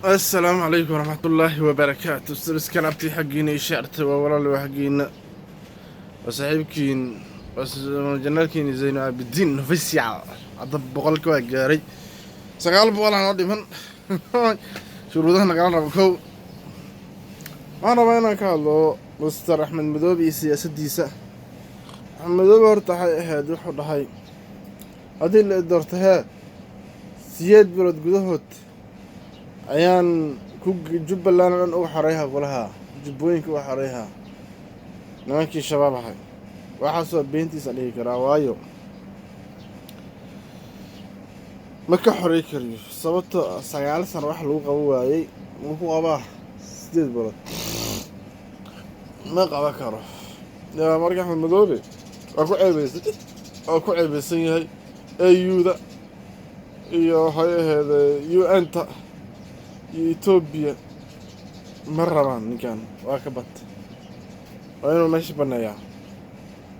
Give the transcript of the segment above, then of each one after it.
السلام عليكم ورحمة الله وبركاته. استرس كلابتي حقيني شعرت والله اللي حقينا وصاحبكين بس جنالكين زين عبد الدين نفسيع عضب بقولك وجاري سقال بقول أنا ودي من شروطنا قال ربكو أنا بينا كالو مستر أحمد مدوبي سياسة ديسة أحمد مدوبي هرتاحي هادو حد هذه اللي دورتها سياد بلد جدهوت ayaan ku Jubbaland oo dhan ugu xareyha golaha jubbooyinka ugu xareyha nimankii shabaab ahay waxaasoo beentiisa dhigi karaa waayo ma ka xorey kariyo sababtoo 9 sano wax lagu qabo waayey wuxuu qabaa 8 bilood ma qaba karo marka Axmed Madoobe oo ku ceebeysan yahay AU-da iyo hay'adda UN-ta Ethiopia ma rabaan ninkan waa ka bad waa inuu meesha baneeyaa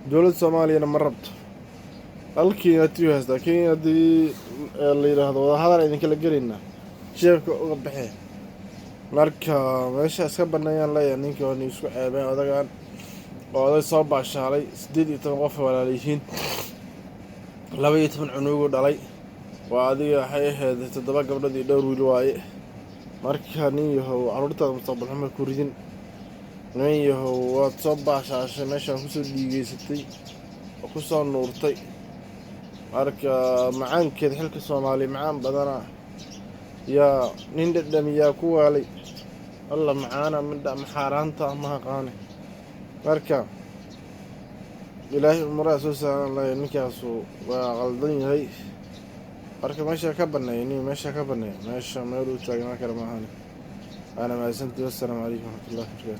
dowladda Soomaaliyana ma rabto halkiina tii haysta Kenya hadii la yiraahdo wadahadal idinkala gelinaa sheebka uga baxee marka meesha iska baneeyaan leeyahay ninka oo isku ceebeen odagaan oo oday soo baashaalay 18 qof walaalihiin 12 cunugu dhalay waa adiga waxay ahayd 7 gabdhood iyo dhowr wiil waaye marka nin yahow carruurtaada mustaqbal xumo ku ridin nin yahow waad soo baashaashay meeshaan kusoo dhiigeysatay oo kusoo nuurtay marka macaankeed xilka Soomaali macaan badana yaa nin dhadhamiyaa ku waalay alla macaana midda maxaaraanta ma aqaane marka ilaahay umraa soo saaran lahayn ninkaasu waa qaldan yahay marka meesha ka baneeyay meesha ka baneeyay meesha meel uu taagnaa kara maahan ana ma santii. Assalaamu calaykum wa rahmatullahi wa barakatuh.